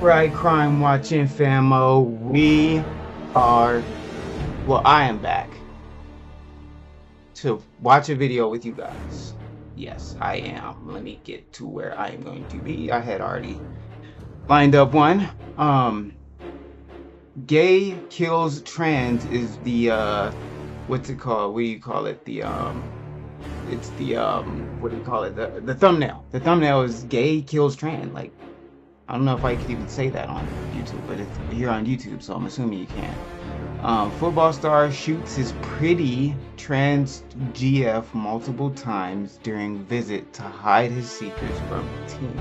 Right, crime watching famo. We are, well, I am back to watch a video with you guys. Yes, I am. Let me get to where I am going to be. I had already lined up one. Gay kills trans is the what's it called? What do you call it? It's the what do you call it? The thumbnail. The thumbnail is gay kills trans. Like, I don't know if I could even say that on YouTube, but it's here on YouTube, so I'm assuming you can. Football star shoots his pretty trans GF multiple times during visit to hide his secrets from team.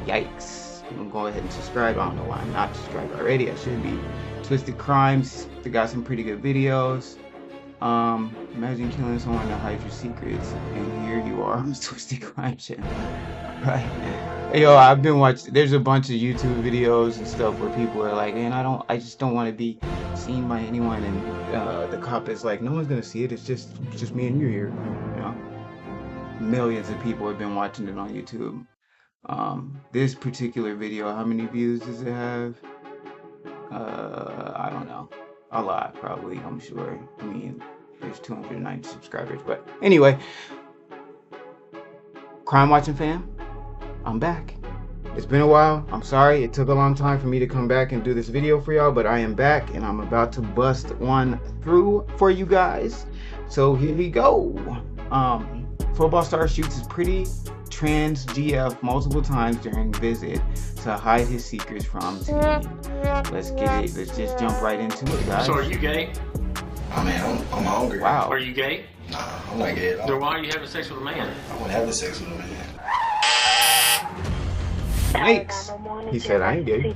Yikes. I'm gonna go ahead and subscribe. I don't know why I'm not subscribed already. I should be. Twisted Crimes. They got some pretty good videos. Imagine killing someone to hide your secrets, and here you are on the Twisted Crime channel. Right. Yo, I've been watching, there's a bunch of YouTube videos and stuff where people are like, man, I just don't want to be seen by anyone, and the cop is like, no one's gonna see it, it's just me and you here, you know. Millions of people have been watching it on YouTube. This particular video, how many views does it have? I don't know. A lot, probably, I'm sure. I mean, there's 290 subscribers, but anyway. Crime watching fam, I'm back. It's been a while. I'm sorry it took a long time for me to come back and do this video for y'all, but I am back and I'm about to bust one through for you guys. So here we go. Football star shoots his pretty trans GF multiple times during visit to hide his secrets from team. Let's get it. Let's just jump right into it, guys. So are you gay? I mean, I'm hungry. Wow. Are you gay? Nah, I'm not gay at all. Then why are you having sex with a man? I wouldn't have sex with a man. Yikes. He said I ain't gay.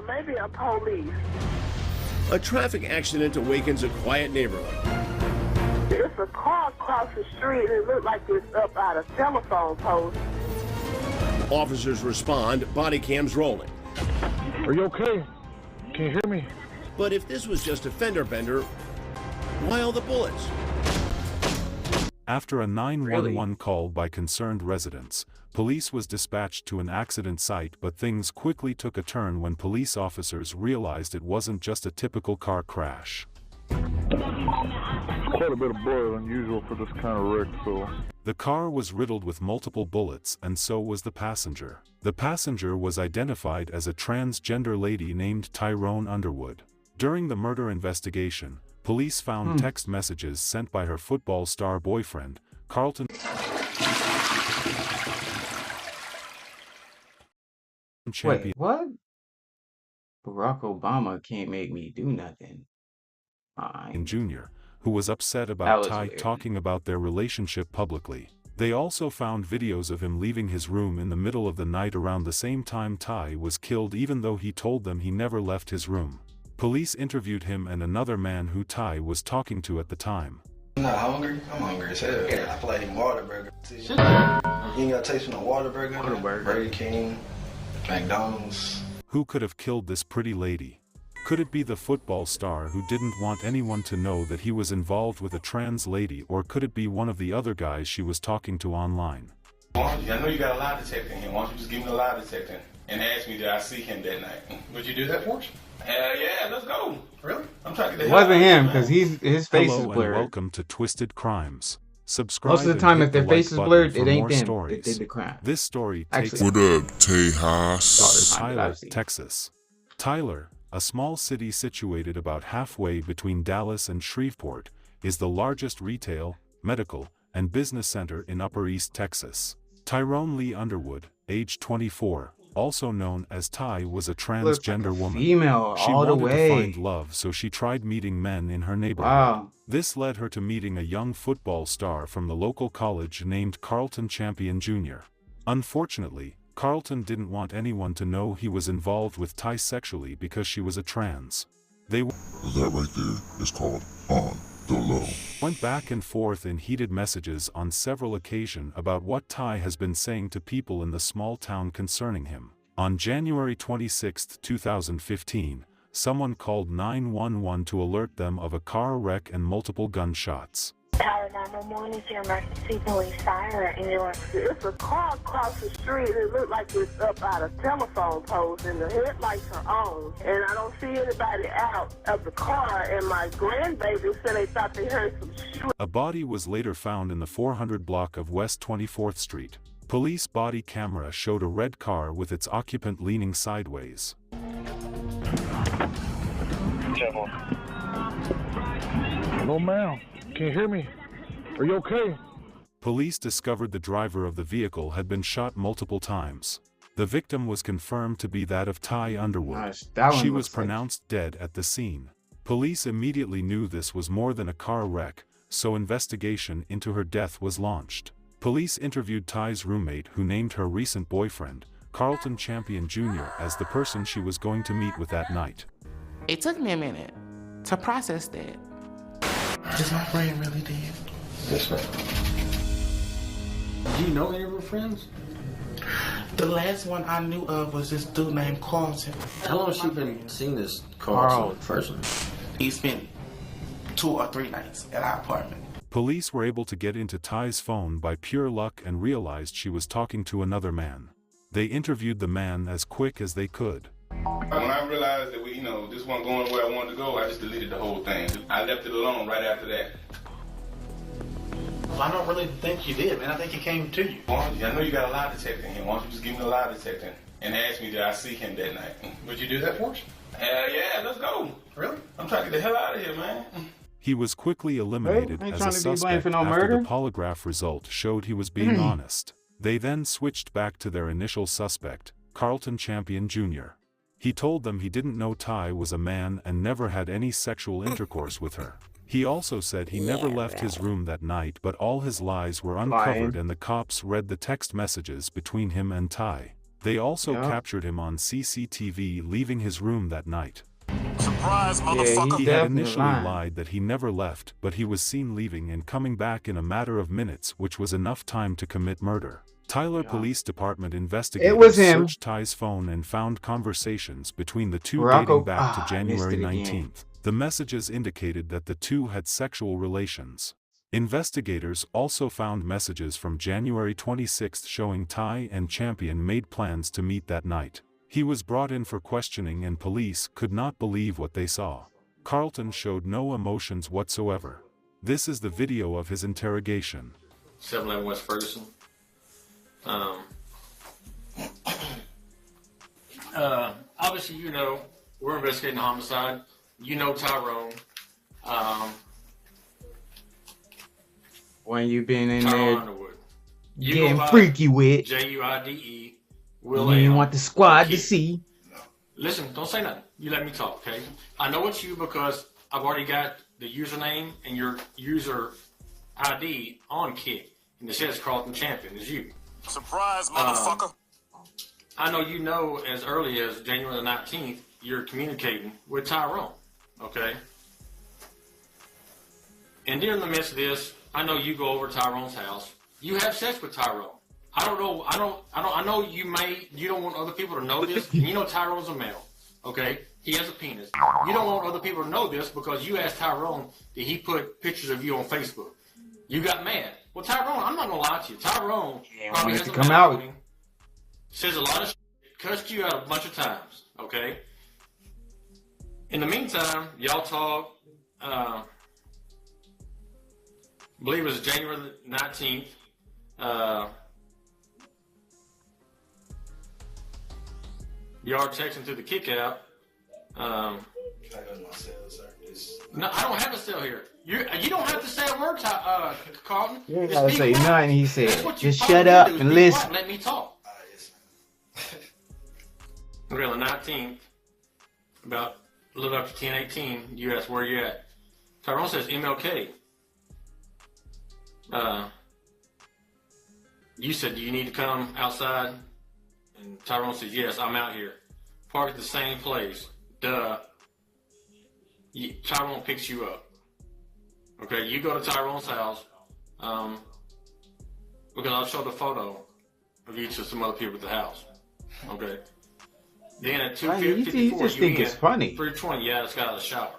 Maybe a police. A traffic accident awakens a quiet neighborhood. It's a car across the street. It looked like it's up out a telephone post. Officers respond, body cams rolling. Are you okay? Can you hear me? But if this was just a fender bender, why all the bullets? After a 911 call by concerned residents, police was dispatched to an accident site, but things quickly took a turn when police officers realized it wasn't just a typical car crash. Quite a bit of blood, unusual for this kind of wreck, so... The car was riddled with multiple bullets, and so was the passenger. The passenger was identified as a transgender lady named Tyrone Underwood. During the murder investigation, police found text messages sent by her football star boyfriend, Carlton Champion. Wait, what? Barack Obama can't make me do nothing. Jr., who was upset about Ty weird. talking about their relationship publicly. They also found videos of him leaving his room in the middle of the night around the same time Ty was killed, even though he told them he never left his room. Police interviewed him and another man who Ty was talking to at the time. I'm not hungry. I'm hungry as hell. Yeah, I feel like eating Whataburger. You ain't got to taste no Whataburger? Burger King, McDonald's. Who could have killed this pretty lady? Could it be the football star who didn't want anyone to know that he was involved with a trans lady, or could it be one of the other guys she was talking to online? I know you got a lie detector in here. Why don't you just give me a lie detector and ask me did I see him that night? Would you do that for us? Yeah, let's go. Really? I'm trying to get It the hell wasn't out of him, here, because man. his face Hello is and blurred. welcome to Twisted Crimes. Subscribe Most of the and time, hit if their the face is like blurred, button it for ain't more them that stories. did the crime. This story takes Actually, What up, Tejas? Tyler, Texas. Tyler, a small city situated about halfway between Dallas and Shreveport, is the largest retail, medical, and business center in Upper East Texas. Tyrone Lee Underwood, age 24, also known as Ty, was a transgender woman. female She all the wanted way. to find love, so she tried meeting men in her neighborhood. Wow. This led her to meeting a young football star from the local college named Carlton Champion Jr. Unfortunately, Carlton didn't want anyone to know he was involved with Ty sexually because she was a trans. They That right there is called on the low. went back and forth in heated messages on several occasions about what Ty has been saying to people in the small town concerning him. On January 26, 2015, someone called 911 to alert them of a car wreck and multiple gunshots. Tower 911 is your emergency police fire ambulance. It's a car across the street. It looked like it's up out of telephone poles, and the headlights are on. And I don't see anybody out of the car. And my grandbaby said they thought they heard some shooting. A body was later found in the 400 block of West 24th Street. Police body camera showed a red car with its occupant leaning sideways. Hello, ma'am. Can you hear me? Are you okay? Police discovered the driver of the vehicle had been shot multiple times. The victim was confirmed to be that of Ty Underwood. She was pronounced dead at the scene. Police immediately knew this was more than a car wreck, so investigation into her death was launched. Police interviewed Ty's roommate, who named her recent boyfriend, Carlton Champion Jr., as the person she was going to meet with that night. It took me a minute to process that. Just my friend really did. Yes, sir. Do you know any of her friends? The last one I knew of was this dude named Carlton. How long has she been seeing this Carlton person? He spent 2 or 3 nights at our apartment. Police were able to get into Ty's phone by pure luck and realized she was talking to another man. They interviewed the man as quick as they could. When I realized that this wasn't going where I wanted to go, I just deleted the whole thing. I left it alone right after that. Well, I don't really think you did, man. I think he came to you. I know you got a lie detector in here. Why don't you just give me the lie detector and ask me did I see him that night? Would you do that for us? Yeah, let's go. Really? I'm trying to get the hell out of here, man. He was quickly eliminated as a suspect after the polygraph result showed he was being honest. They then switched back to their initial suspect, Carlton Champion Jr. He told them he didn't know Ty was a man and never had any sexual intercourse with her. He also said he never left his room that night, but all his lies were uncovered and the cops read the text messages between him and Ty. They also captured him on CCTV leaving his room that night. Surprise, motherfucker! He had initially lied that he never left, but he was seen leaving and coming back in a matter of minutes, which was enough time to commit murder. Tyler Police Department investigators searched Ty's phone and found conversations between the two dating back to January 19th. The messages indicated that the two had sexual relations. Investigators also found messages from January 26th showing Ty and Champion made plans to meet that night. He was brought in for questioning and police could not believe what they saw. Carlton showed no emotions whatsoever. This is the video of his interrogation. 711 West Ferguson. Obviously, we're investigating a homicide. You know Tyrone. When you been in Tyrone there Underwood. getting freaky with, J-U-I-D-E. you didn't want the squad to see. Listen, don't say nothing. You let me talk, okay? I know it's you because I've already got the username and your user ID on Kick. And it says Carlton Champion. It's you. Surprise, motherfucker! I know as early as January the 19th, you're communicating with Tyrone, okay? And during the midst of this, I know you go over to Tyrone's house. You have sex with Tyrone. I don't know. I know you don't want other people to know this. And you know Tyrone's a male, okay? He has a penis. You don't want other people to know this because you asked Tyrone that he put pictures of you on Facebook. You got mad. Well, Tyrone, I'm not gonna lie to you. Tyrone probably has to come out. Says a lot of shit, cussed you out a bunch of times, okay? In the meantime, y'all talk, I believe it was January 19th, y'all are texting through the kick out. I got my cell, sir. No, I don't have a cell here. You don't have to say a word, Carlton. You ain't gotta say nothing, he said. Just shut up and listen. Let me talk. Okay, on the 19th, about a little after 10:18, you asked where you at. Tyrone says MLK. You said, do you need to come outside? And Tyrone says, yes, I'm out here. Park at the same place. Duh. Tyrone picks you up. Okay, you go to Tyrone's house. Because I'll show the photo of you to some other people at the house. Okay. Then at 2:54, you just think it's funny. 3:20, yeah, it's got out of the shower.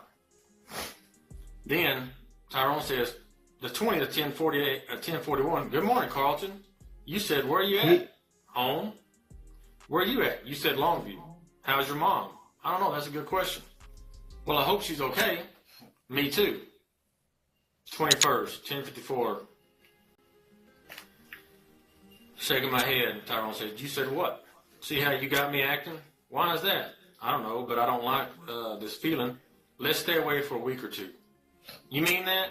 Then Tyrone says, the 20 to 10:48, 10:41. Good morning, Carlton. You said, where are you at? Home. Where are you at? You said Longview. How's your mom? I don't know. That's a good question. Well, I hope she's okay. Me too. 21st, 10:54. Shaking my head. Tyrone says, you said what? See how you got me acting? Why is that? I don't know, but I don't like this feeling. Let's stay away for a week or two. You mean that?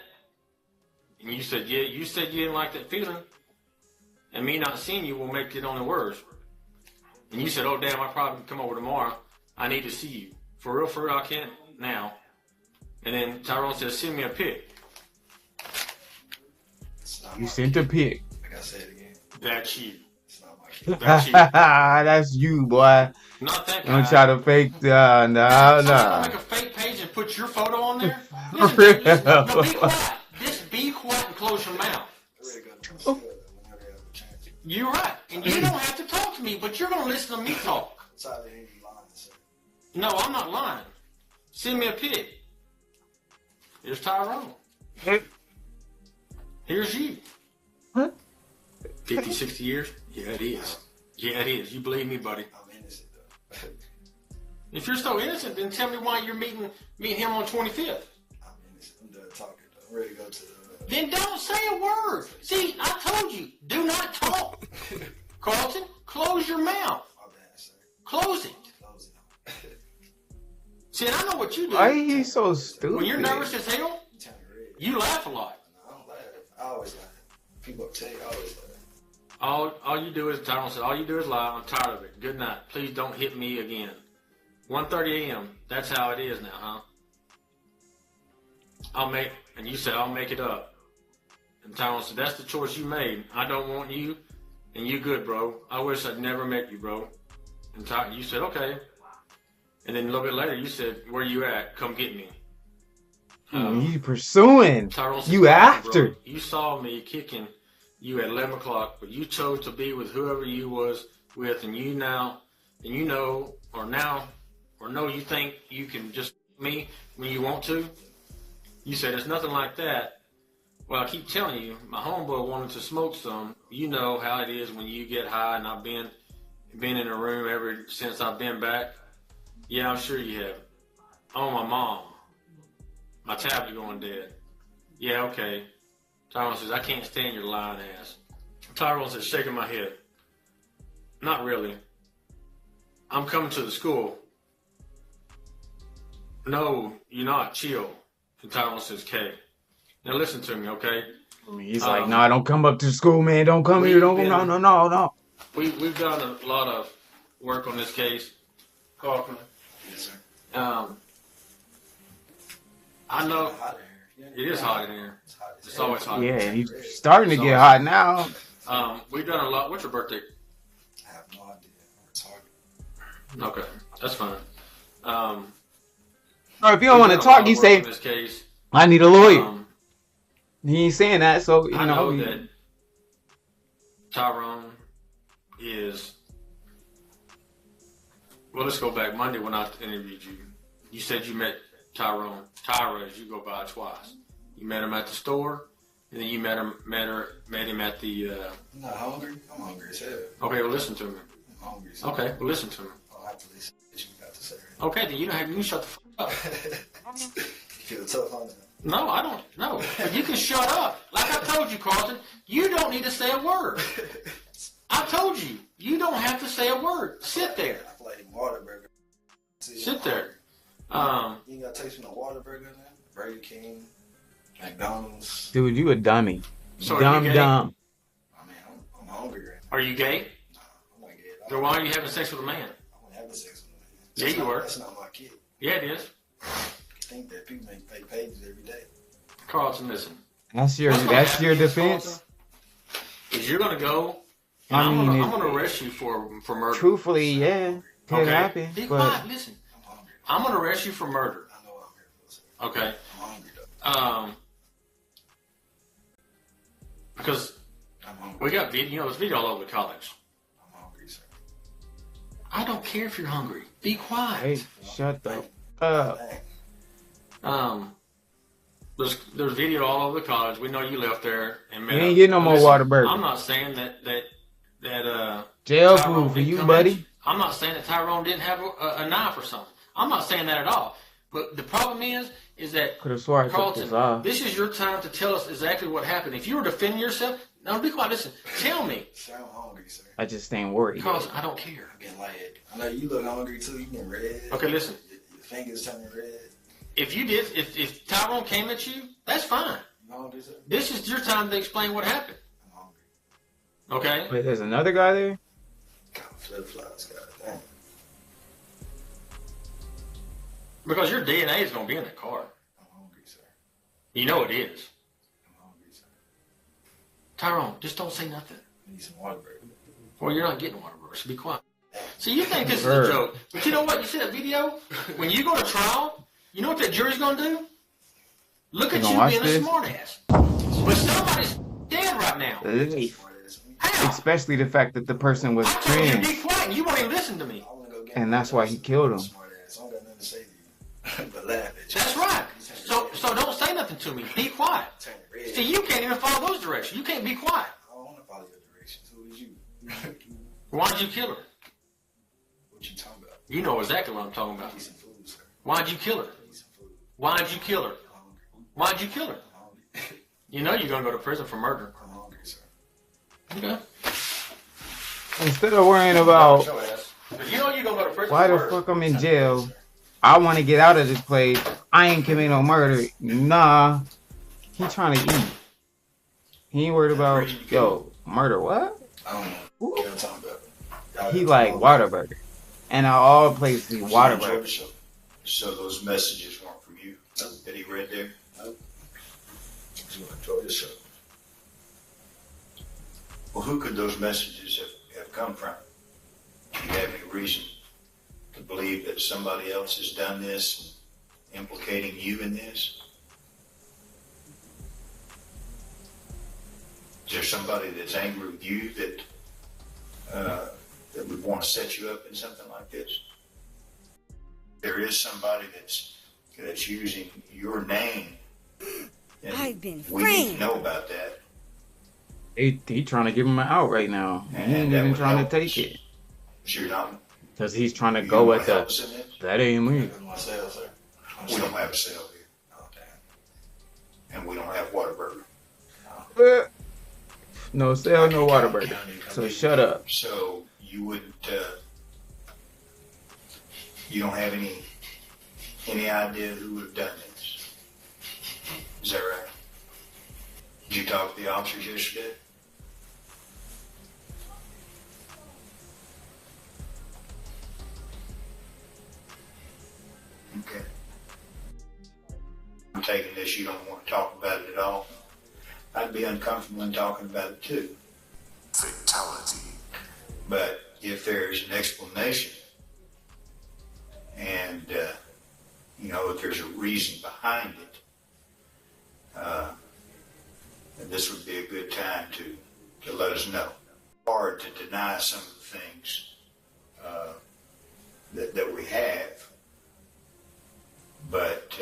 And you said, yeah, you said you didn't like that feeling. And me not seeing you will make it only worse. And you said, oh, damn, I'll probably come over tomorrow. I need to see you. For real, I can't now. And then Tyrone says, send me a pic. You sent a pic. I gotta say it again. That's you. It's not my kid. That's you. That's you, boy. Not that guy. Don't try to fake. No. Make a fake page and put your photo on there? Listen, no, be quiet. Just be quiet and close your mouth. You're right. And you don't have to talk to me, but you're going to listen to me talk. No, I'm not lying. Send me a pic. Here's Tyrone. Here's you. Huh? 50, 60 years? Yeah, it is. Yeah, it is. You believe me, buddy. I'm innocent, though. If you're so innocent, then tell me why you're meeting him on 25th. I'm innocent. I'm done talking, though. I'm ready to go to the... Then don't say a word. See, I told you, do not talk. Carlton, close your mouth. My bad, sir. Close it. Close it. See, and I know what you do. Why are you so stupid? When you're nervous as hell, you laugh a lot. No, I don't laugh. I always laugh. People tell you I always laugh. All you do is, Tyrone said, all you do is lie. I'm tired of it. Good night. Please don't hit me again. 1:30 a.m. That's how it is now, huh? And you said, I'll make it up. And Tyrone said, that's the choice you made. I don't want you, and you good, bro. I wish I'd never met you, bro. And you said, okay. And then a little bit later, you said, where you at? Come get me. You pursuing. Tyrone said, You after. bro, you saw me kicking you at 11 o'clock, but you chose to be with whoever you was with, and you know, you think you can just me when you want to. You said, it's nothing like that. Well, I keep telling you, my homeboy wanted to smoke some. You know how it is when you get high, and I've been in a room ever since I've been back. Yeah, I'm sure you have. Oh, my mom. My tablet going dead. Yeah, okay. Tyrone says, I can't stand your lying ass. Tyrone says, shaking my head. Not really. I'm coming to the school. No, you're not. Chill. And Tyrone says, K. Now listen to me, okay? He's like, no, don't come up to the school, man. Don't come here. Don't come. No. We've done a lot of work on this case. Carlton. Yes, sir. I know it is hot in here. It's always hot. Yeah, he's starting to get hot now. We've done a lot. What's your birthday? I have no idea. It's hard. Okay, that's fine. Or if you don't want to talk, you say, this case, I need a lawyer. He ain't saying that, so, I know that Tyrone is... Well, let's go back. Monday when I interviewed you, you said you met Tyrone. Tyra, as you go by, twice. You met him at the store, and then you met him at the... I'm not hungry. I'm hungry as hell. Okay, well, listen to me. I'm hungry as Okay, well, listen to me. I'll have to listen to what you got to say. Okay, then you don't have... You shut the fuck up. You feel tough, huh? No, I don't. No, but you can shut up. Like I told you, Carlton, you don't need to say a word. I told you, you don't have to say a word. Sit there. I feel like Whataburger. Sit there. You ain't got to taste no Whataburger now? Burger King, McDonald's. Dude, you a dummy. So dumb. I mean, I'm hungry right now. Are you gay? Nah, I'm not gay at all. Then why are you having sex with a man? I'm having sex with a man. Yeah, you are. That's not my kid. Yeah, it is. I think that people make fake pages every day. Carlton, listen. That's your defense? Is you're going to go, and I'm going to arrest you for murder. Truthfully, yeah. Could happen. Be quiet, listen. I'm going to arrest you for murder. I know I'm here for this. Okay. I'm hungry, though. Because I'm hungry. we got video, there's video all over the college. I'm hungry, sir. I don't care if you're hungry. Be quiet. Hey, shut the up. There's video all over the college. We know you left there and You ain't getting no more water burger. I'm not saying that jail Tyrone food for didn't you, come buddy. at you. I'm not saying that Tyrone didn't have a knife or something. I'm not saying that at all. But the problem is that Could have swore I took Carlton, this off. this is your time to tell us exactly what happened. If you were defending yourself, now be quiet. Listen, tell me. Sir, I'm hungry, sir. I just ain't worried. Carlton, I don't care. I'm getting lightheaded. I know you look hungry too. You getting red. Okay, listen. Your fingers turning red. If Tyrone came at you, that's fine. You hungry, sir? This is your time to explain what happened. I'm hungry. Okay? Wait, there's another guy there? Got flip-flops, goddamn. Because your DNA is going to be in the car. I'm hungry, sir. You know it is. I'm hungry, sir. Tyrone, just don't say nothing. I need some water, baby. Well, you're not getting water, bro, so be quiet. So you think this is a joke. But you know what? You see that video? When you go to trial, you know what that jury's going to do? Look at you being a smartass. But somebody's dead right now. How? Especially the fact that the person was I told you to trans. be quiet and you won't even listen to me. And that's why he killed him. I don't got nothing to say to you. But laugh at you. That's right. So don't say nothing to me. Be quiet. Turn red. See, you can't even follow those directions. You can't be quiet. I don't want to follow your directions. Who is you? Why'd you kill her? What you talking about? You know exactly what I'm talking about. Need some food, sir. Why'd you kill her? Need some food. Why'd you kill her? I'm hungry. Why'd you kill her? I'm hungry. You know you're going to go to prison for murder. I'm hungry, sir. Okay. Instead of worrying about You know you're going to go to prison why for the murder. fuck I'm in jail, I want to get out of this place. I ain't commit no murder. Nah. He trying to eat. He ain't worried about, yo, murder what? I don't know. What y'all talking about? He like Whataburger. And at all places, Whataburger. So those messages weren't from you that he read there? Nope. You enjoy the show. Well, who could those messages have come from? Do you have any reason to believe that somebody else has done this, implicating you in this? Is there somebody that's angry with you that would want to set you up in something like this? There is somebody that's using your name. And I've been we need to know about that. He trying to give him an out right now. He ain't that even would trying to help take us. it. So you're not. Because he's trying to You go don't with wanna help the, us in this? that ain't me. Myself, sir. We don't have a cell here. Oh, damn. And we don't have Whataburger. No cell, no Whataburger. So shut up. So you wouldn't, you don't have any idea who would have done this? Is that right? Did you talk to the officers yesterday? Okay. I'm taking this, you don't want to talk about it at all. I'd be uncomfortable in talking about it too. Fatality. But if there's an explanation and, if there's a reason behind it, then this would be a good time to let us know. Hard to deny some of the things that we have, but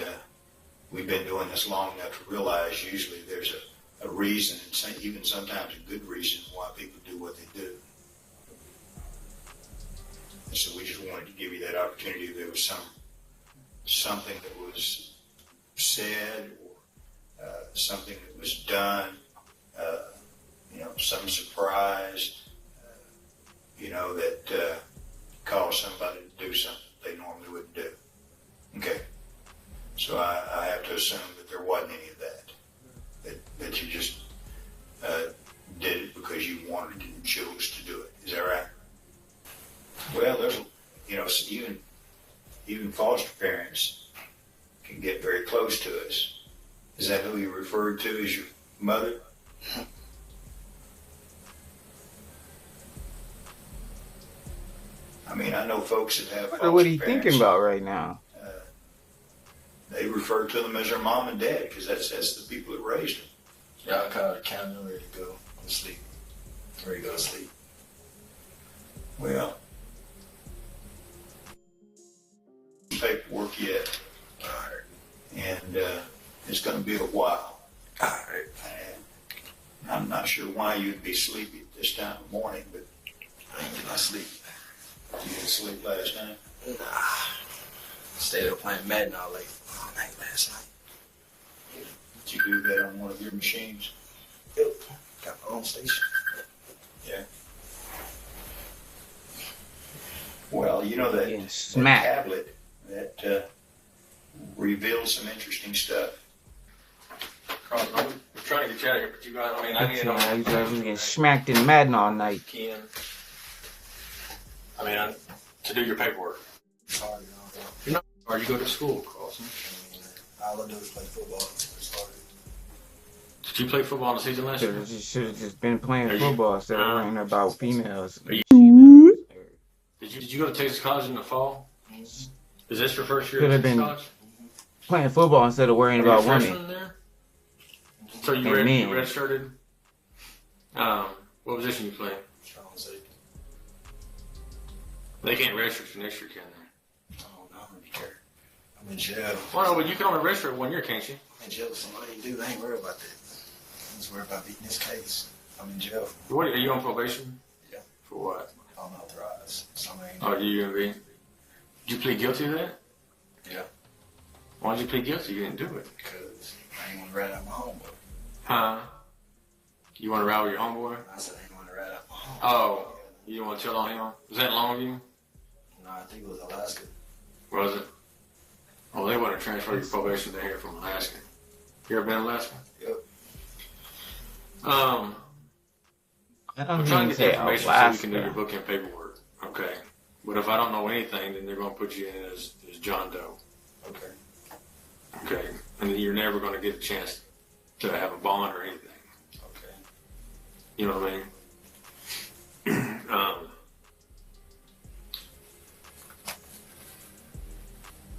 we've been doing this long enough to realize usually there's a reason, and even sometimes a good reason why people do what they do. And so we just wanted to give you that opportunity. If there was something that was said or something that was done, some surprise, that caused somebody to do something they normally wouldn't do. Okay. So I have to assume that there wasn't any of that you just did it because you wanted it and chose to do it. Is that right? Well, there's, even foster parents can get very close to us. Is that who you referred to as your mother? I mean, I know folks that have foster What he parents. thinking about right now? They refer to them as their mom and dad because that's the people that raised them. Y'all call the county ready to go to sleep. Ready to go to sleep. Well, paperwork yet, and It's going to be a while. All right. And I'm not sure why you'd be sleepy at this time of morning, but I ain't get no sleep. you didn't sleep last night. Nah. Stayed up playing Madden all night last night. Did you do that on one of your machines? Yep. Got my own station. Yeah. Well, you know that, smacked. tablet that reveals some interesting stuff. Carl, I'm trying to get you out of here, but you got, I mean, I need to know. He's getting smacked in Madden all night. Ken. I mean, to do your paperwork. Sorry, You're not hard. You go to school, Carlson. all I do is play football. Sorry. Did you play football in the season last year? Should have just been playing football instead of worrying about females. Did you go to Texas College in the fall? Is this your first year Could at have Texas been College? playing football instead of worrying about freshman women. there? So you Amen. redshirted? What position you play? They can't redshirt you next year, can they? Oh, no, I don't care. I'm in jail. Well, no, but you can only redshirt 1 year, can't you? I'm in jail with somebody ain't do. I ain't worried about that. I'm just worried about beating this case. I'm in jail. What, are you on probation? Yeah. For what? Unauthorized. Somebody ain't Oh, you agree? Did you plead guilty to that? Yeah. Why did you plead guilty? You didn't do it. Because I ain't want to rat out my homeboy. Huh? You want to ride with your homeboy? I said I ain't want to rat out my homeboy. Oh, you didn't want to tell on him? Was that Longview? No, I think it was Alaska. Was it? Oh, they want to transfer your probation to here from Alaska. You ever been in Alaska? Yep. I'm trying to get the information so you can do your booking paperwork. Okay. But if I don't know anything, then they're going to put you in as John Doe. Okay. Okay. And then you're never going to get a chance to have a bond or anything. Okay. You know what I mean?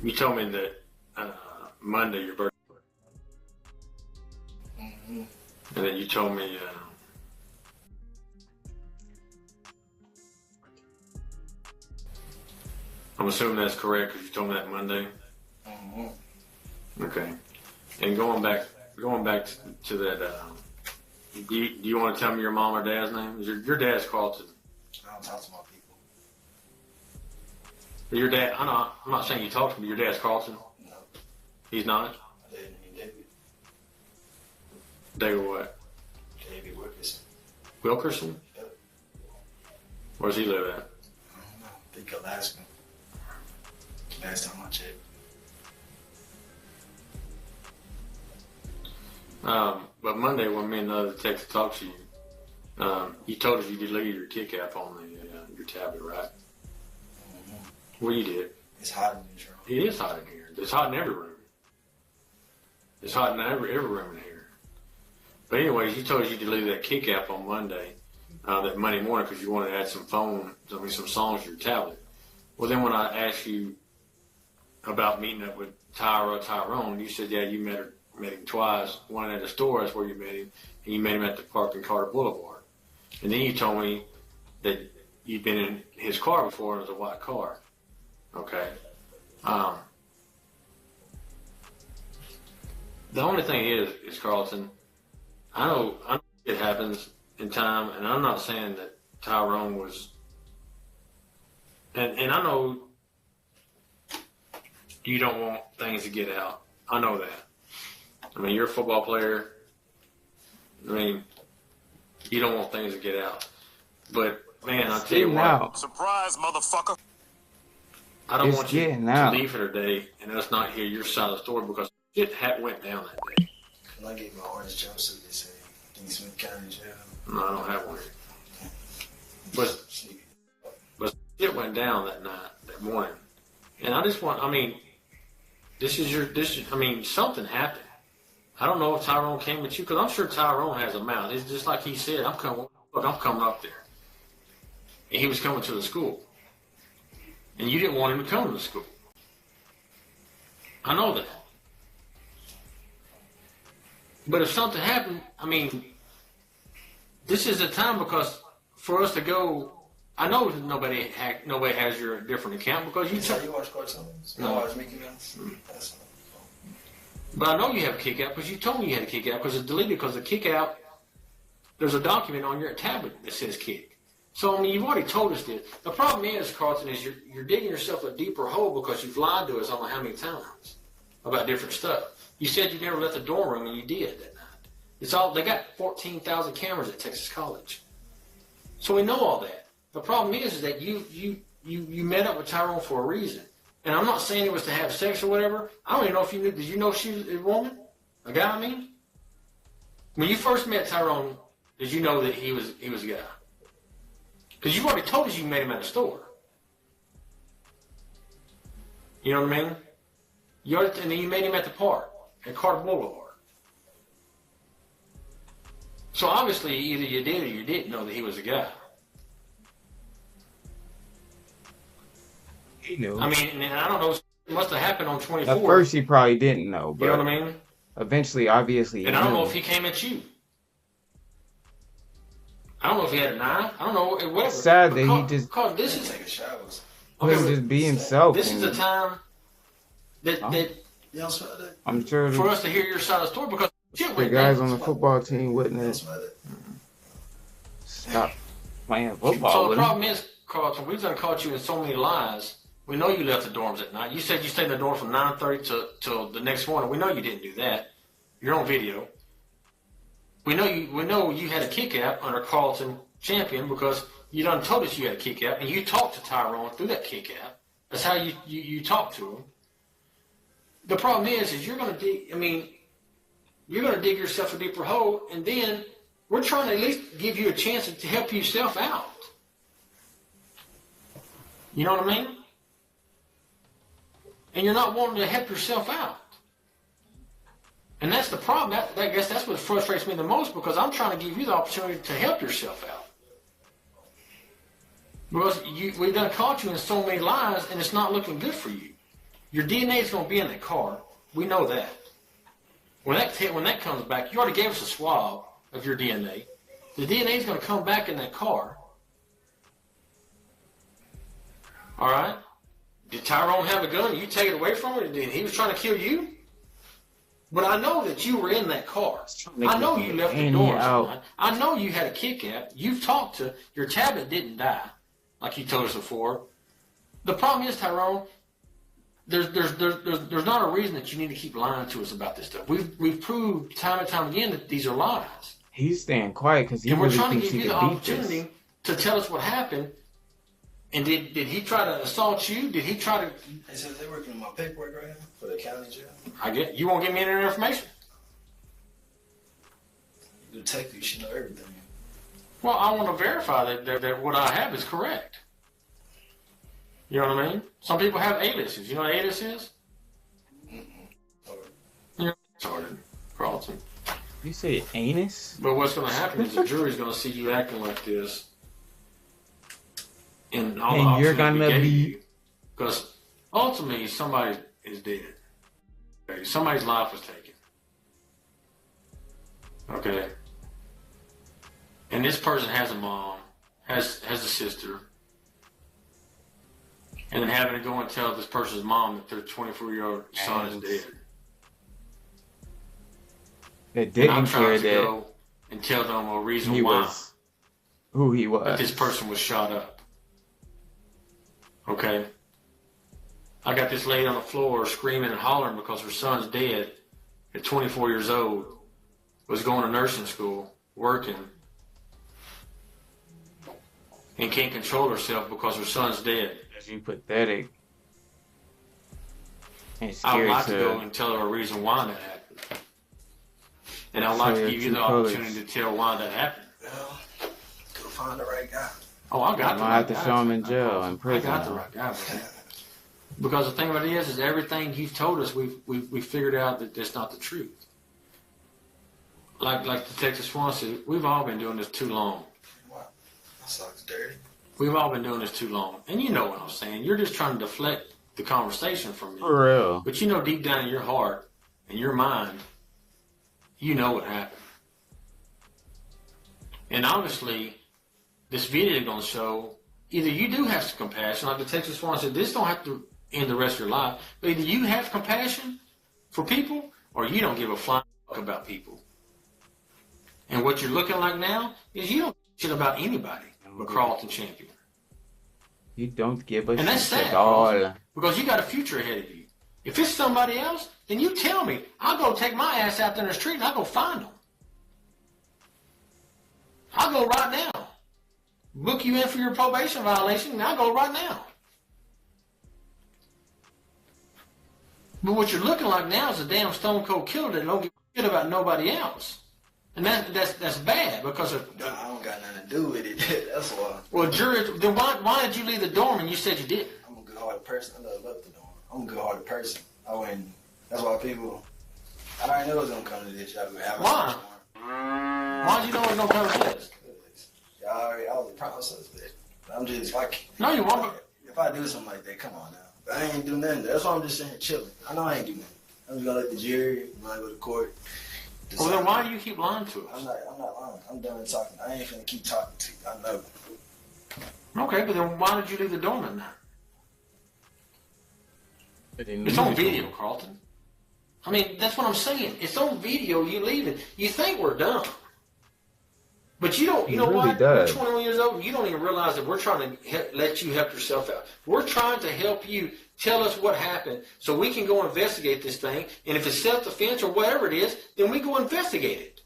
You told me that Monday your birthday. Mm-hmm. And then you told me I'm assuming that's correct because you told me that Monday. Mm-hmm. Okay. And going back to that, do you want to tell me your mom or dad's name? Your dad's Carlton. I don't talk to my people. But your dad, I'm not saying you talk to me. Your dad's Carlton. No. He's not. I didn't. He David. David what? David Wilkerson. Wilkerson? Yep. Where does he live at? I don't know. I think Alaska. Last time I checked. But Monday when me and the other text talked to you, you told us you deleted your kick app on your tablet, right? Mm-hmm. Well, you did. It's hot in this room. It is hot in here. It's hot in every room. It's hot in every room in here. But anyways, you told us you deleted that kick app on Monday, that Monday morning, because you wanted to add some songs to your tablet. Well, then when I asked you about meeting up with Tyrone, you said, yeah, you met him twice, one at the store, that's where you met him, and you met him at the park in Carter Boulevard. And then you told me that you'd been in his car before, and it was a white car. Okay. The only thing is Carlton, I know it happens in time, and I'm not saying that Tyrone was, and I know you don't want things to get out. I know that. I mean, you're a football player. I mean, you don't want things to get out. But, man, I'll tell you what. Surprise, motherfucker. I don't want you to leave here today and us not hear your side of the story because shit went down that day. When I gave my orange jumpsuit, they say, Smith County Jail. No, I don't have one. But shit went down that night, that morning. And I just want, I mean, something happened. I don't know if Tyrone came with you, because I'm sure Tyrone has a mouth. It's just like he said, I'm coming up there. And he was coming to the school. And you didn't want him to come to the school. I know that. But if something happened, I mean, this is the time because for us to go, I know nobody has your different account because you watch cartoons? No. Watch Mickey Mouse? But I know you have a kick out because you told me you had a kick out because it's deleted because the kick out, there's a document on your tablet that says kick. So, I mean, you've already told us this. The problem is, Carlton, is you're digging yourself a deeper hole because you've lied to us I don't know how many times about different stuff. You said you never left the dorm room, and you did that night. It's all, they got 14,000 cameras at Texas College. So we know all that. The problem is that you met up with Tyrone for a reason. And I'm not saying it was to have sex or whatever. I don't even know if you knew. Did you know she was a woman? A guy, I mean? When you first met Tyrone, did you know that he was a guy? Because you've already told us you met him at a store. You know what I mean? And then you met him at the park, at Carter Boulevard. So obviously, either you did or you didn't know that he was a guy. He knew. I mean, and I don't know, it must have happened on 24. At first, he probably didn't know, but you know what I mean? Eventually, obviously, he and I don't knew. know if he came at you. I don't know if he had a knife. I don't know. Whatever. It's sad that he just because this is taking showers. couldn't just be himself. This is the time that I'm sure for us to hear your side of the story because the guys on the football team wouldn't have stopped playing football. So the with him. problem is, Carlton, we've done caught you in so many lies. We know you left the dorms at night. You said you stayed in the dorm from 9:30 till the next morning. We know you didn't do that. You're on video. We know you had a kick out under Carlton Champion because you done told us you had a kick out, and you talked to Tyrone through that kick out. That's how you talked to him. The problem is you're gonna dig. I mean, you're gonna dig yourself a deeper hole, and then we're trying to at least give you a chance to help yourself out. You know what I mean? And you're not wanting to help yourself out. And that's the problem. I guess that's what frustrates me the most because I'm trying to give you the opportunity to help yourself out. Because we've done caught you in so many lies and it's not looking good for you. Your DNA is going to be in that car. We know that. When that comes back, you already gave us a swab of your DNA. The DNA is going to come back in that car. All right? Did Tyrone have a gun? You take it away from him? And he was trying to kill you? But I know that you were in that car. I know you left the door. I know you had a kick out. You've talked to your tablet didn't die, like you told us before. The problem is, Tyrone, there's not a reason that you need to keep lying to us about this stuff. We've proved time and time again that these are lies. He's staying quiet because he and really we're trying to thinks give he you the could beat opportunity this. to tell us what happened. And did he try to assault you? Did he try to? They said they're working on my paperwork right now for the county jail. I get you won't give me any information. The detective should know everything. Well, I want to verify that what I have is correct. You know what I mean? Some people have aliases. You know what an alias is? You're retarded, Carlton. You say anus? But what's going to happen is the jury's going to see you acting like this. And you're gonna be, because ultimately somebody is dead. Okay? Somebody's life was taken. Okay, and this person has a mom, has a sister, and then having to go and tell this person's mom that their 24-year-old son is dead. They didn't I'm trying care to that go and tell them a reason he why was who he was. that this person was shot up. Okay? I got this lady on the floor screaming and hollering because her son's dead at 24 years old, was going to nursing school, working, and can't control herself because her son's dead. You pathetic. And I would scared like to go and tell her a reason why that happened. And I'd like to give you the opportunity to tell why that happened. Well, go find the right guy. Oh, I got the I right have to guy. show him in jail, in I prison. got the right guy, man. Because the thing about it is everything you've told us, we've figured out that that's not the truth. Like Detective Swan said, we've all been doing this too long. What? My socks dirty. We've all been doing this too long. And you know what I'm saying. You're just trying to deflect the conversation from me. For real. But you know deep down in your heart and your mind, you know what happened. And obviously, this video is going to show either you do have some compassion, like Detective Swan said, this don't have to end the rest of your life, but either you have compassion for people or you don't give a flying fuck about people. And what you're looking like now is you don't give a shit about anybody but Carlton Champion. You don't give a and that's shit sad, at all. Because you got a future ahead of you. If it's somebody else, then you tell me. I'll go take my ass out there in the street and I'll go find them. I'll go right now. Book you in for your probation violation and I'll go right now. But what you're looking like now is a damn stone cold killer that don't give a shit about nobody else. And that's bad because of... I don't got nothing to do with it. That's why. Well, jury, then why did you leave the dorm and you said you did? I'm a good-hearted person. I love the dorm. I'm a good-hearted person. I wouldn't... That's why people... I already knew it was going to come to this. Why? Why did you know it was going to come to this? I was a prime suspect. I'm just like... No, you won't. If I do something like that, come on now. I ain't do nothing. That's why I'm just saying chilling. I know I ain't do nothing. I'm just going to let the jury, when I go to court... Well, then why do you keep lying to us? I'm not lying. I'm done talking. I ain't finna keep talking to you. I know. Okay, but then why did you leave the dorm at night? It's on video, Carlton. I mean, that's what I'm saying. It's on video, you leaving. You think we're dumb. But you don't, you know really what? does. You're 21 years old, you don't even realize that we're trying to let you help yourself out. We're trying to help you tell us what happened so we can go investigate this thing. And if it's self-defense or whatever it is, then we go investigate it.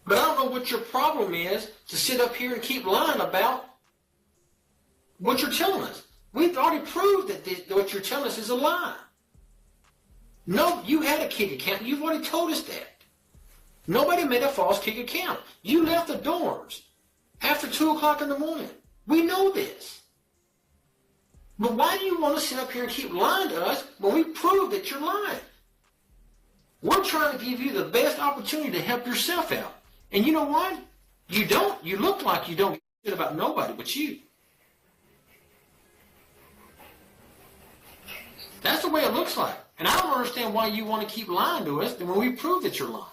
But I don't know what your problem is to sit up here and keep lying about what you're telling us. We've already proved that what you're telling us is a lie. No, you had a kick account. You've already told us that. Nobody made a false kick account. You left the dorms after 2 o'clock in the morning. We know this. But why do you want to sit up here and keep lying to us when we prove that you're lying? We're trying to give you the best opportunity to help yourself out. And you know what? You don't. You look like you don't give a shit about nobody but you. That's the way it looks like. And I don't understand why you want to keep lying to us when we prove that you're lying.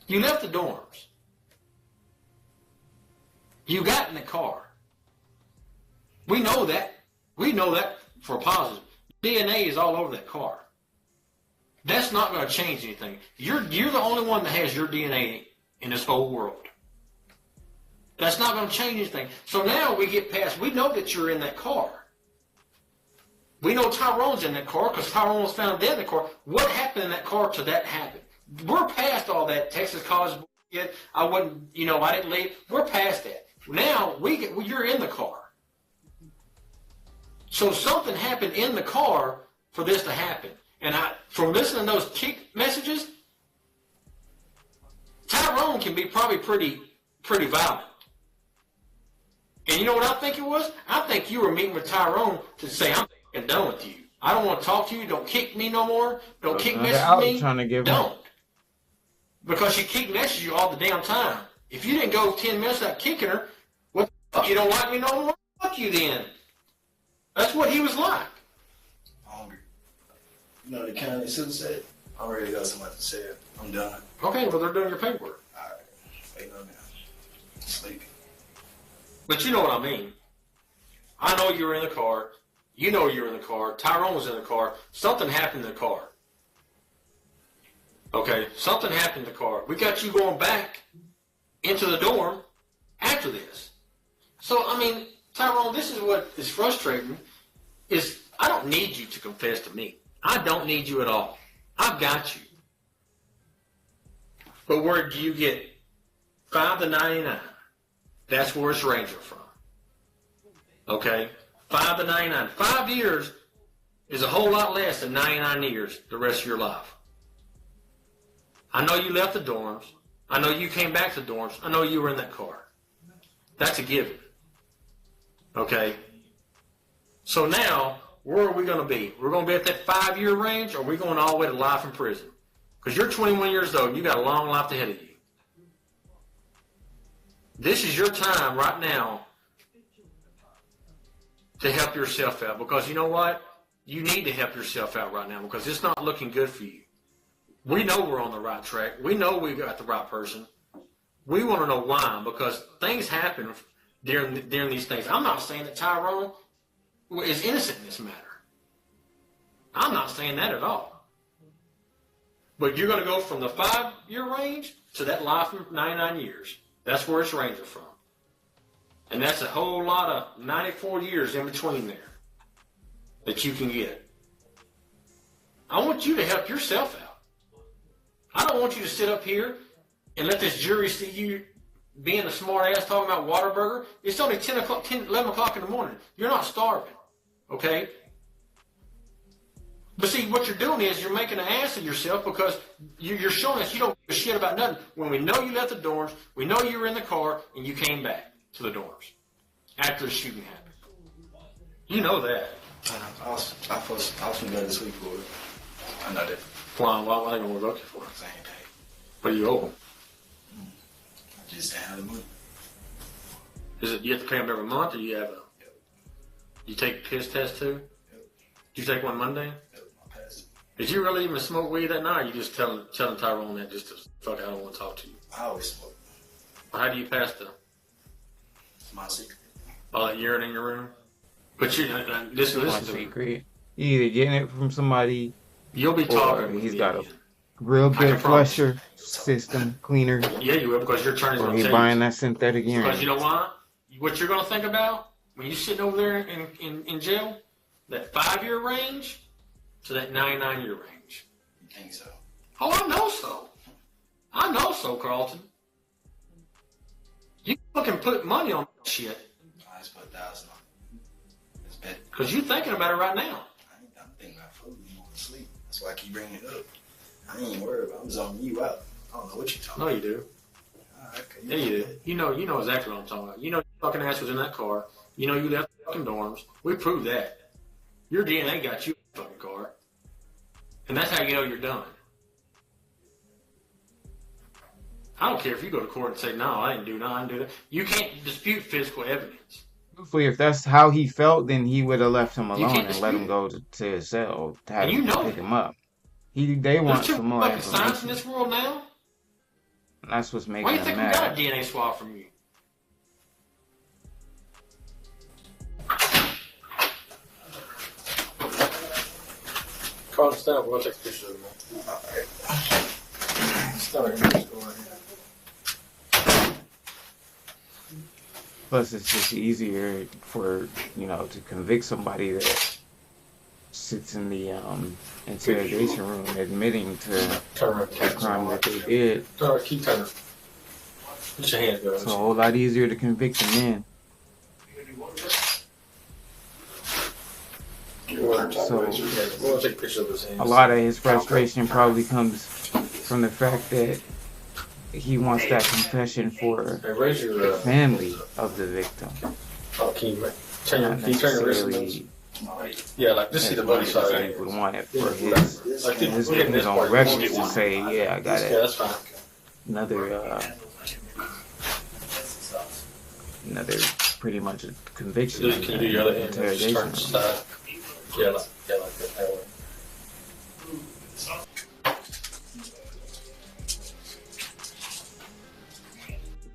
You left the dorms. You got in the car. We know that. We know that for a positive. DNA is all over that car. That's not going to change anything. You're the only one that has your DNA in this whole world. That's not going to change anything. So now we get past, we know that you're in that car. We know Tyrone's in that car because Tyrone was found dead in the car. What happened in that car till that happened? We're past all that Texas college bullshit. I wouldn't, I didn't leave. We're past that. Now you're in the car. So something happened in the car for this to happen. And from listening to those kick messages, Tyrone can be probably pretty violent. And you know what I think it was? I think you were meeting with Tyrone to say, I'm done with you. I don't want to talk to you. Don't kick me no more. Don't kick message me. Don't. Because she kick messages you all the damn time. If you didn't go 10 minutes without kicking her, what the fuck? You don't like me no more? Fuck you then. That's what he was like. Hungry. You know the county citizen said, I'm ready to go somebody to say it. I'm done. Okay, well they're doing your paperwork. Alright. Wait on now. Sleeping. But you know what I mean. I know you were in the car. You know you were in the car. Tyrone was in the car. Something happened in the car. Okay, something happened in the car. We got you going back into the dorm after this. So, I mean, Tyrone, this is what is frustrating, is I don't need you to confess to me. I don't need you at all. I've got you. But where do you get 5 to 99? That's where it's ranging from. Okay? 5 to 99. 5 years is a whole lot less than 99 years the rest of your life. I know you left the dorms. I know you came back to the dorms. I know you were in that car. That's a given. Okay? So now, where are we going to be? We're going to be at that 5-year range, or are we going all the way to life in prison? Because you're 21 years old and you got a long life ahead of you. This is your time right now to help yourself out. Because you know what? You need to help yourself out right now because it's not looking good for you. We know we're on the right track. We know we got the right person. We want to know why, because things happen during these things. I'm not saying that Tyrone is innocent in this matter. I'm not saying that at all. But you're going to go from the 5-year range to that life of 99 years. That's where it's ranging from. And that's a whole lot of 94 years in between there that you can get. I want you to help yourself out. I don't want you to sit up here and let this jury see you being a smart ass talking about Whataburger. It's only 11 o'clock in the morning. You're not starving, okay? But see, what you're doing is you're making an ass of yourself because you're showing us you don't give a shit about nothing. When we know you left the dorms, we know you were in the car, and you came back to the dorms after the shooting happened. You know that. I was going to go this week for it. I know that. Flying, why are they going to look for it? Same day. What are you owe them? I just had the money. Is it you have to pay them every month, or you have a? Yep. You take piss test too? Yep. Did you take one Monday? Yep, I passed it. Did you really even smoke weed that night? Or you just telling Tyrone that just to fuck? I don't want to talk to you. I always smoke. Well, how do you pass the? It's my secret. All that urine in your room? But you listen to me. You either getting it from somebody. You'll be talking. He's got a real good flusher system, cleaner. Yeah, you will, because your attorney's going to he's tell buying you. that synthetic urine. Because you know why? What you're going to think about when you're sitting over there in jail, that 5-year range to that 99-year range. You think so? Oh, I know so. I know so, Carlton. You fucking put money on that shit. I just put 1,000 on it. It's better. Because you're thinking about it right now. I'm thinking about food. I'm going to sleep. That's why I keep bringing it up. I ain't worried about it. I'm zoning you out. I don't know what you're talking about. No, you do. Yeah, you do. You know exactly what I'm talking about. You know your fucking ass was in that car. You know you left the fucking dorms. We proved that. Your DNA got you in the fucking car. And that's how you know you're done. I don't care if you go to court and say, no, I didn't do that. You can't dispute physical evidence. Hopefully, if that's how he felt, then he would have left him alone and let him go to his cell to have him pick him up. They want some more fucking science in information. this world now? And that's what's making Why do you him think we mad. got a DNA swab from you? Carl, stand up. We're going to take a picture of him. Alright. Stand up here. Plus, it's just easier for, to convict somebody that sits in the interrogation room admitting to the crime that they did. Keep turning. Put your hands go. It's a whole lot easier to convict them then. So, a lot of his frustration probably comes from the fact that he wants that confession for the family of the victim. Can you turn your wrist? Yeah, like just see the body side. He would want it for his own record to say, yeah, I got it. Yeah, that's fine. Another pretty much a conviction. Can you do your other hand? Just turn to the side. Yeah, like that way.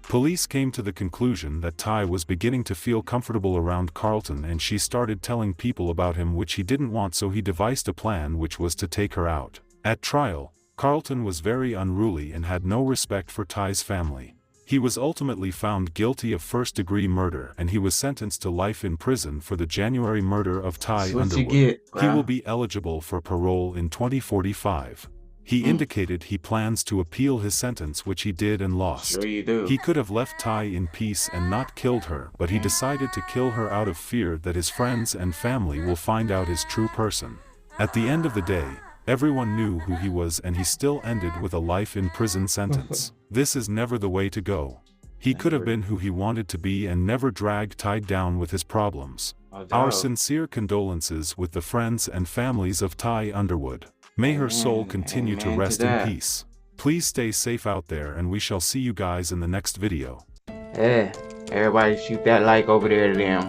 Police came to the conclusion that Ty was beginning to feel comfortable around Carlton, and she started telling people about him which he didn't want, so he devised a plan which was to take her out. At trial, Carlton was very unruly and had no respect for Ty's family. He was ultimately found guilty of first-degree murder, and he was sentenced to life in prison for the January murder of Ty Underwood. He will be eligible for parole in 2045. He indicated he plans to appeal his sentence, which he did and lost. Sure you do. He could have left Ty in peace and not killed her, but he decided to kill her out of fear that his friends and family will find out his true person. At the end of the day, everyone knew who he was, and he still ended with a life in prison sentence. This is never the way to go. He could have been who he wanted to be and never dragged Ty down with his problems. Our sincere condolences with the friends and families of Ty Underwood. May her soul continue to rest in peace. Please stay safe out there, and we shall see you guys in the next video. Yeah, everybody shoot that like over there to them.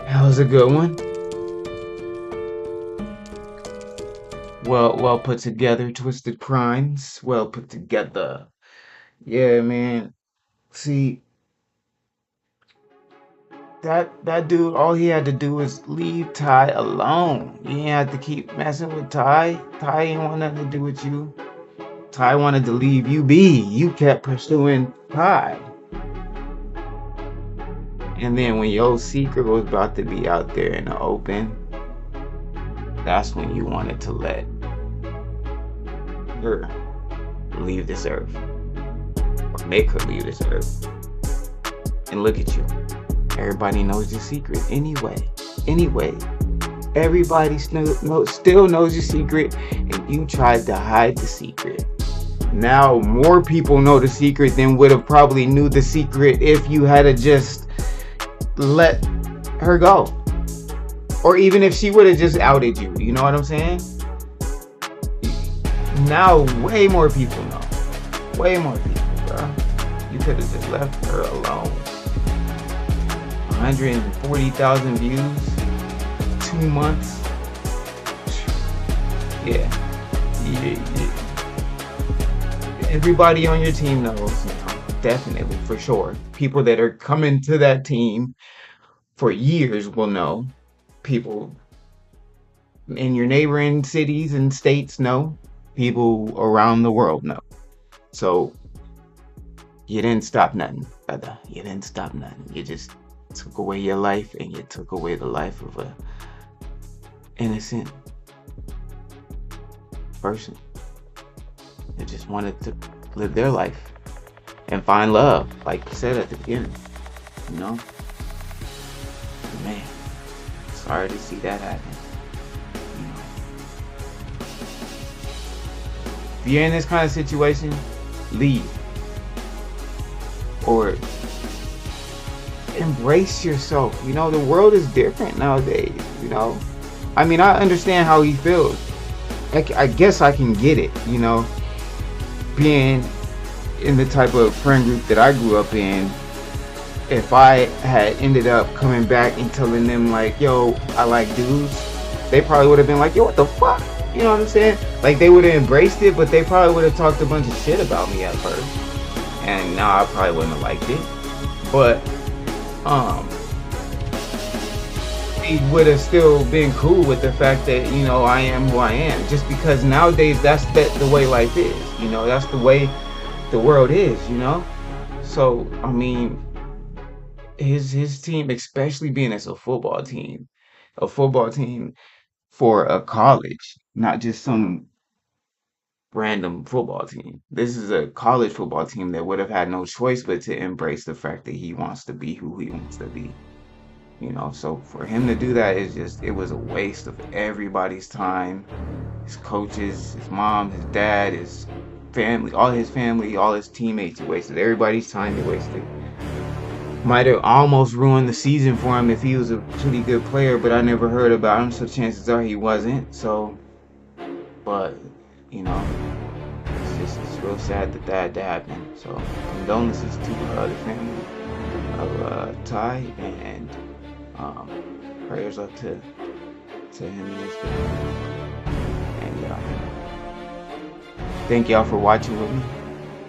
That was a good one. Well put together, Twisted Crimes. Well put together. Yeah, man. See, that dude, all he had to do was leave Ty alone. You didn't have to keep messing with Ty. Ty ain't want nothing to do with you. Ty wanted to leave you be. You kept pursuing Ty. And then when your secret was about to be out there in the open, that's when you wanted to let her leave this earth. Or make her leave this earth. And look at you. Everybody knows your secret anyway. Everybody still knows your secret, and you tried to hide the secret. Now more people know the secret than would have probably knew the secret if you had to just let her go. Or even if she would have just outed you. You know what I'm saying? Now way more people know. Way more people, bro. You could have just left her alone. 140,000 views, 2 months. Yeah. Everybody on your team knows, definitely, for sure. People that are coming to that team for years will know. People in your neighboring cities and states know. People around the world know. So, you didn't stop nothing, brother. You didn't stop nothing. You just took away your life, and you took away the life of a innocent person that just wanted to live their life and find love, like you said at the beginning. You know? Man, sorry to see that happen. You know? If you're in this kind of situation, leave. Or embrace yourself. You know, the world is different nowadays, you know. I mean, I understand how he feels. I guess I can get it, you know. Being in the type of friend group that I grew up in, if I had ended up coming back and telling them like, yo, I like dudes, they probably would have been like, yo, what the fuck? You know what I'm saying? Like, they would have embraced it, but they probably would have talked a bunch of shit about me at first. And now I probably wouldn't have liked it. But we would have still been cool with the fact that, you know, I am who I am. Just because nowadays that's the way life is. You know, that's the way the world is, you know? So, I mean, his team, especially being as a football team for a college, not just some random football team. This is a college football team that would have had no choice but to embrace the fact that he wants to be who he wants to be. You know, so for him to do that is just, it was a waste of everybody's time. His coaches, his mom, his dad, his family, all his teammates, he wasted everybody's time. He wasted. Might have almost ruined the season for him if he was a pretty good player, but I never heard about him, so chances are he wasn't. So, but, you know, it's real sad that happened. So, condolences to the family of Ty, and prayers up to him and his family. And thank y'all for watching with me.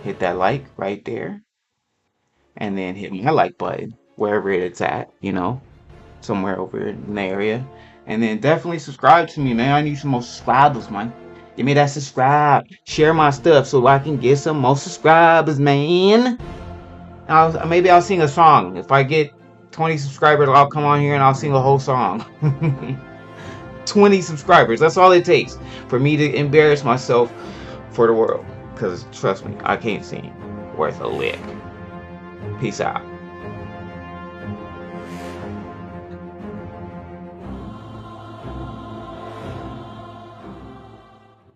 Hit that like right there, and then hit my like button wherever it's at, you know, somewhere over in the area. And then definitely subscribe to me, man. I need some more subscribers, man. Give me that subscribe. Share my stuff so I can get some more subscribers, man. Maybe I'll sing a song. If I get 20 subscribers, I'll come on here and I'll sing a whole song. 20 subscribers. That's all it takes for me to embarrass myself for the world. Because trust me, I can't sing worth a lick. Peace out.